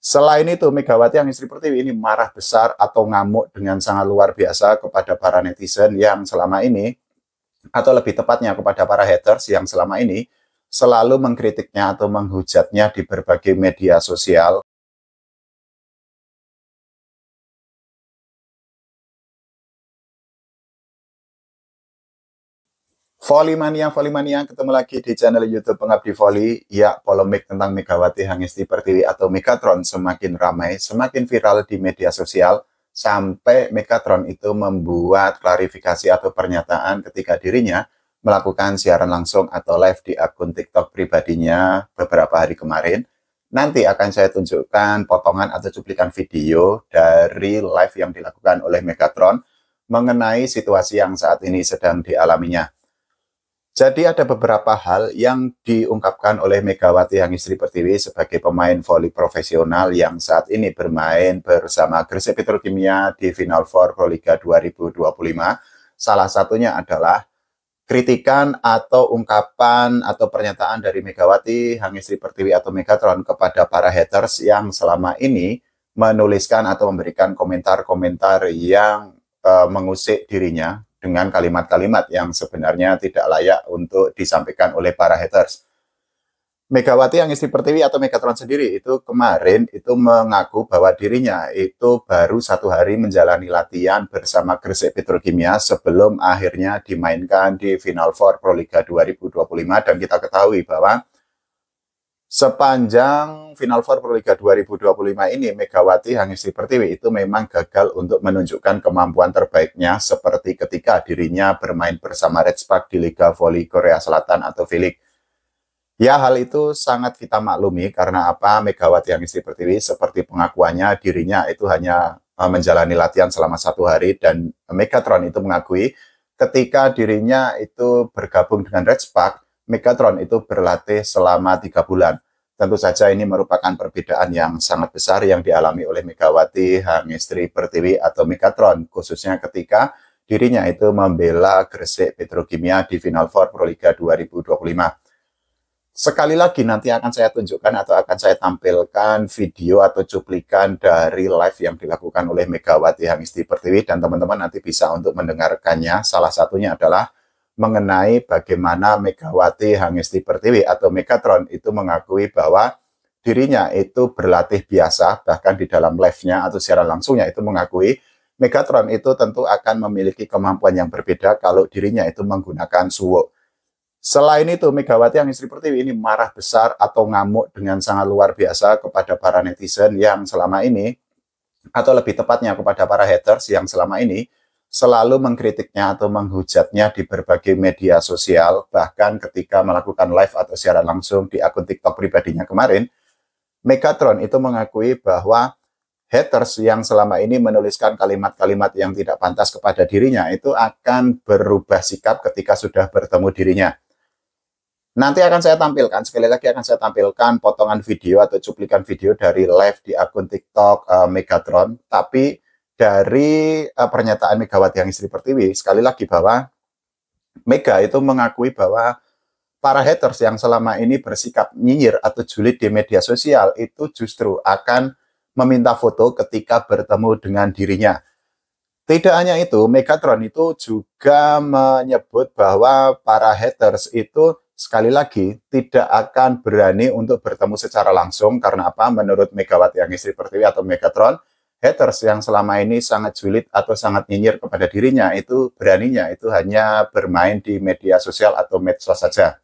Selain itu, Megawati yang istri Pertiwi ini marah besar atau ngamuk dengan sangat luar biasa kepada para netizen yang selama ini, atau lebih tepatnya kepada para haters yang selama ini selalu mengkritiknya atau menghujatnya di berbagai media sosial. Volley Mania, ketemu lagi di channel YouTube Pengabdi Volley. Ya, polemik tentang Megawati Hangesti Pertiwi atau Megatron semakin ramai, semakin viral di media sosial, sampai Megatron itu membuat klarifikasi atau pernyataan ketika dirinya melakukan siaran langsung atau live di akun TikTok pribadinya beberapa hari kemarin. Nanti akan saya tunjukkan potongan atau cuplikan video dari live yang dilakukan oleh Megatron mengenai situasi yang saat ini sedang dialaminya. Jadi ada beberapa hal yang diungkapkan oleh Megawati Hangesti Pertiwi sebagai pemain voli profesional yang saat ini bermain bersama Gresik Petrokimia di Final Four Proliga 2025. Salah satunya adalah kritikan atau ungkapan atau pernyataan dari Megawati Hangesti Pertiwi atau Megatron kepada para haters yang selama ini menuliskan atau memberikan komentar-komentar yang mengusik dirinya dengan kalimat-kalimat yang sebenarnya tidak layak untuk disampaikan oleh para haters. Megawati Hangesti Pertiwi atau Megatron sendiri itu kemarin itu mengaku bahwa dirinya itu baru 1 hari menjalani latihan bersama Gresik Petrokimia sebelum akhirnya dimainkan di Final Four Proliga 2025, dan kita ketahui bahwa sepanjang Final Four Proliga 2025 ini, Megawati Hangesti Pertiwi itu memang gagal untuk menunjukkan kemampuan terbaiknya seperti ketika dirinya bermain bersama Red Spark di Liga Voli Korea Selatan atau V-League. Ya, hal itu sangat kita maklumi karena apa? Megawati Hangesti Pertiwi seperti pengakuannya dirinya itu hanya menjalani latihan selama 1 hari, dan Megatron itu mengakui ketika dirinya itu bergabung dengan Red Spark, Megatron itu berlatih selama 3 bulan. Tentu saja ini merupakan perbedaan yang sangat besar yang dialami oleh Megawati Hangesti Pertiwi atau Megatron, khususnya ketika dirinya itu membela Gresik Petrokimia di Final Four Proliga 2025. Sekali lagi nanti akan saya tunjukkan atau akan saya tampilkan video atau cuplikan dari live yang dilakukan oleh Megawati Hangesti Pertiwi, dan teman-teman nanti bisa untuk mendengarkannya. Salah satunya adalah mengenai bagaimana Megawati Hangesti Pertiwi atau Megatron itu mengakui bahwa dirinya itu berlatih biasa, bahkan di dalam live-nya atau siaran langsungnya itu mengakui Megatron itu tentu akan memiliki kemampuan yang berbeda kalau dirinya itu menggunakan suwo. Selain itu, Megawati Hangesti Pertiwi ini marah besar atau ngamuk dengan sangat luar biasa kepada para netizen yang selama ini, atau lebih tepatnya kepada para haters yang selama ini selalu mengkritiknya atau menghujatnya di berbagai media sosial. Bahkan ketika melakukan live atau siaran langsung di akun TikTok pribadinya kemarin, Megatron itu mengakui bahwa haters yang selama ini menuliskan kalimat-kalimat yang tidak pantas kepada dirinya itu akan berubah sikap ketika sudah bertemu dirinya. Nanti akan saya tampilkan, sekali lagi akan saya tampilkan potongan video atau cuplikan video dari live di akun TikTok Megatron, tapi dari pernyataan Megawati Hangesti Pertiwi, sekali lagi bahwa Mega itu mengakui bahwa para haters yang selama ini bersikap nyinyir atau julid di media sosial itu justru akan meminta foto ketika bertemu dengan dirinya. Tidak hanya itu, Megatron itu juga menyebut bahwa para haters itu sekali lagi tidak akan berani untuk bertemu secara langsung. Karena apa? Menurut Megawati Hangesti Pertiwi atau Megatron, haters yang selama ini sangat julid atau sangat nyinyir kepada dirinya itu beraninya itu hanya bermain di media sosial atau medsos saja.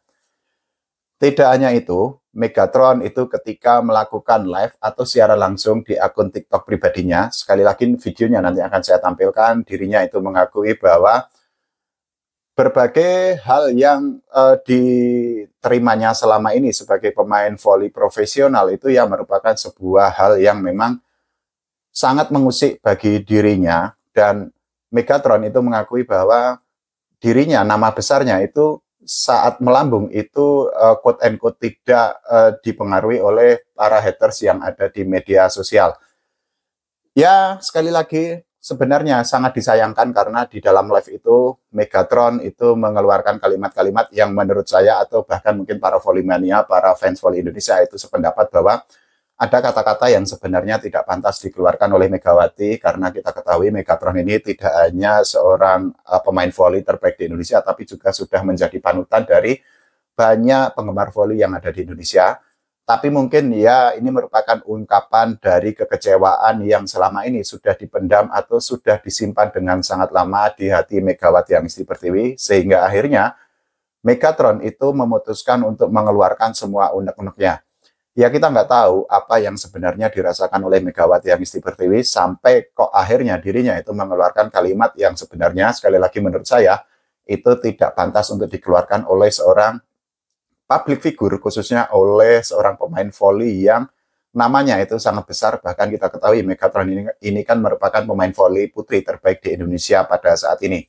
Tidak hanya itu, Megatron itu ketika melakukan live atau siaran langsung di akun TikTok pribadinya, sekali lagi videonya nanti akan saya tampilkan, dirinya itu mengakui bahwa berbagai hal yang diterimanya selama ini sebagai pemain voli profesional itu ya merupakan sebuah hal yang memang sangat mengusik bagi dirinya, dan Megatron itu mengakui bahwa dirinya, nama besarnya itu saat melambung itu quote and quote tidak dipengaruhi oleh para haters yang ada di media sosial. Ya, sekali lagi sebenarnya sangat disayangkan karena di dalam live itu Megatron itu mengeluarkan kalimat-kalimat yang menurut saya atau bahkan mungkin para volley mania, para fans volley Indonesia itu sependapat bahwa ada kata-kata yang sebenarnya tidak pantas dikeluarkan oleh Megawati, karena kita ketahui Megatron ini tidak hanya seorang pemain voli terbaik di Indonesia, tapi juga sudah menjadi panutan dari banyak penggemar voli yang ada di Indonesia. Tapi mungkin ya ini merupakan ungkapan dari kekecewaan yang selama ini sudah dipendam atau sudah disimpan dengan sangat lama di hati Megawati Hangesti Pertiwi, sehingga akhirnya Megatron itu memutuskan untuk mengeluarkan semua unek-uneknya. Ya kita nggak tahu apa yang sebenarnya dirasakan oleh Megawati Hangesti Pertiwi sampai kok akhirnya dirinya itu mengeluarkan kalimat yang sebenarnya sekali lagi menurut saya itu tidak pantas untuk dikeluarkan oleh seorang public figure, khususnya oleh seorang pemain voli yang namanya itu sangat besar. Bahkan kita ketahui Megatron ini kan merupakan pemain voli putri terbaik di Indonesia pada saat ini.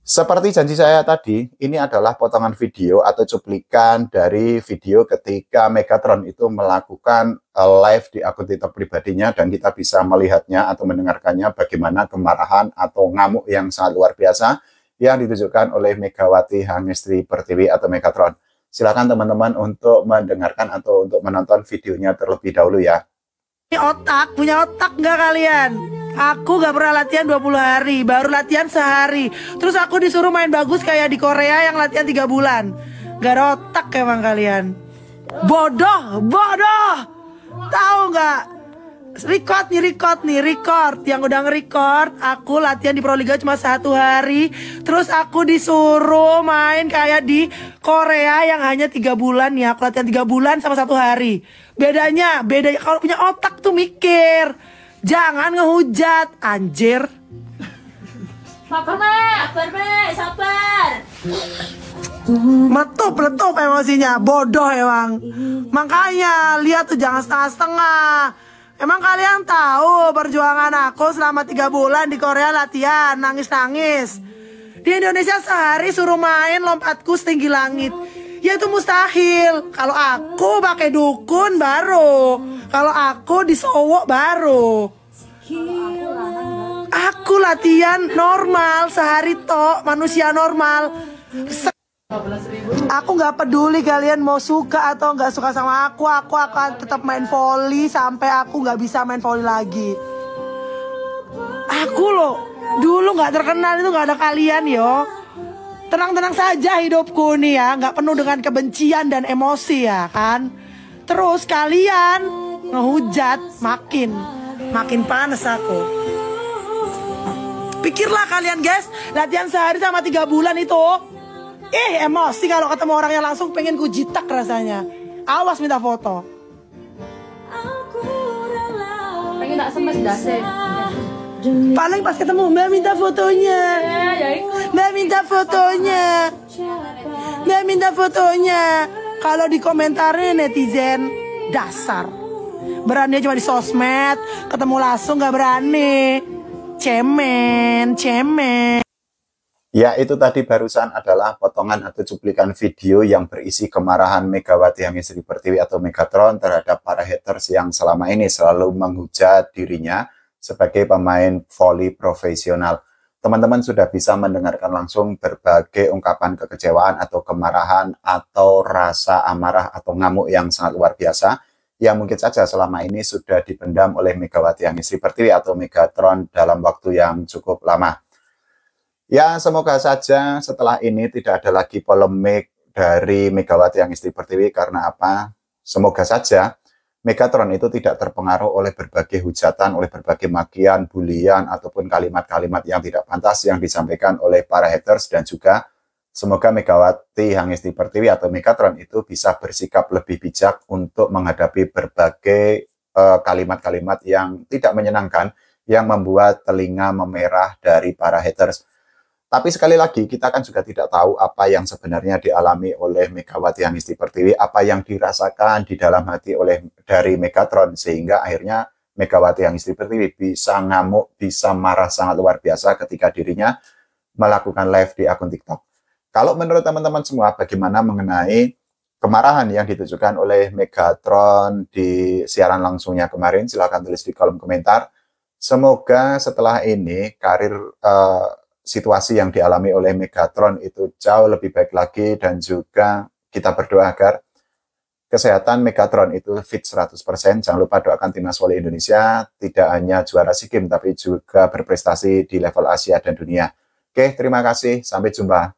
Seperti janji saya tadi, ini adalah potongan video atau cuplikan dari video ketika Megatron itu melakukan live di akun TikTok pribadinya, dan kita bisa melihatnya atau mendengarkannya bagaimana kemarahan atau ngamuk yang sangat luar biasa yang ditujukan oleh Megawati Hangesti Pertiwi atau Megatron. Silakan teman-teman untuk mendengarkan atau untuk menonton videonya terlebih dahulu ya. Ini otak, punya otak nggak kalian? Aku gak pernah latihan 20 hari, baru latihan sehari. Terus aku disuruh main bagus kayak di Korea yang latihan 3 bulan. Gak ada otak emang kalian. Bodoh, bodoh. Tahu nggak? Record. Yang udah nge-record, aku latihan di Proliga cuma 1 hari. Terus aku disuruh main kayak di Korea yang hanya 3 bulan ya. Aku latihan 3 bulan sama 1 hari. Bedanya kalau punya otak tuh mikir. Jangan ngehujat, anjir. Sabar, sabar. Meletup emosinya, bodoh emang. Makanya lihat tuh jangan setengah-setengah. Emang kalian tahu perjuangan aku selama 3 bulan di Korea latihan, nangis-nangis. Di Indonesia sehari suruh main lompatku setinggi langit. Ya itu mustahil. Kalau aku pakai dukun baru. Kalau aku disowok baru. Aku latihan normal sehari tok, manusia normal. Aku nggak peduli kalian mau suka atau nggak suka sama aku akan tetap main voli sampai aku nggak bisa main voli lagi. Aku loh dulu nggak terkenal itu nggak ada kalian yo. Tenang-tenang saja hidupku nih ya, nggak penuh dengan kebencian dan emosi ya kan. Terus kalian ngehujat makin panas aku. Pikirlah kalian guys, latihan sehari sama 3 bulan itu. Emosi kalau ketemu orangnya langsung pengen ku jitak rasanya. Awas minta foto. Pengen tak semes dase. Paling pas ketemu Mbak minta fotonya. Mbak minta fotonya. Mbak minta fotonya. Kalau di komentarnya netizen dasar. Berani cuma di sosmed, ketemu langsung gak berani. Cemen. Ya, itu tadi barusan adalah potongan atau cuplikan video yang berisi kemarahan Megawati Hangesti Pertiwi atau Megatron terhadap para haters yang selama ini selalu menghujat dirinya sebagai pemain voli profesional. Teman-teman sudah bisa mendengarkan langsung berbagai ungkapan kekecewaan atau kemarahan atau rasa amarah atau ngamuk yang sangat luar biasa yang mungkin saja selama ini sudah dipendam oleh Megawati Hangesti Pertiwi atau Megatron dalam waktu yang cukup lama. Ya, semoga saja setelah ini tidak ada lagi polemik dari Megawati Hangesti Pertiwi. Karena apa? Semoga saja Megatron itu tidak terpengaruh oleh berbagai hujatan, oleh berbagai makian, bulian, ataupun kalimat-kalimat yang tidak pantas yang disampaikan oleh para haters. Dan juga semoga Megawati Hangesti Pertiwi atau Megatron itu bisa bersikap lebih bijak untuk menghadapi berbagai kalimat-kalimat yang tidak menyenangkan, yang membuat telinga memerah dari para haters. Tapi sekali lagi, kita kan juga tidak tahu apa yang sebenarnya dialami oleh Megawati Hangesti Pertiwi, apa yang dirasakan di dalam hati dari Megatron, sehingga akhirnya Megawati Hangesti Pertiwi bisa ngamuk, bisa marah sangat luar biasa ketika dirinya melakukan live di akun TikTok. Kalau menurut teman-teman semua, bagaimana mengenai kemarahan yang ditujukan oleh Megatron di siaran langsungnya kemarin? Silahkan tulis di kolom komentar. Semoga setelah ini karir situasi yang dialami oleh Megatron itu jauh lebih baik lagi, dan juga kita berdoa agar kesehatan Megatron itu fit 100%. Jangan lupa doakan timnas voli Indonesia tidak hanya juara SEA Games tapi juga berprestasi di level Asia dan dunia. Oke, terima kasih. Sampai jumpa.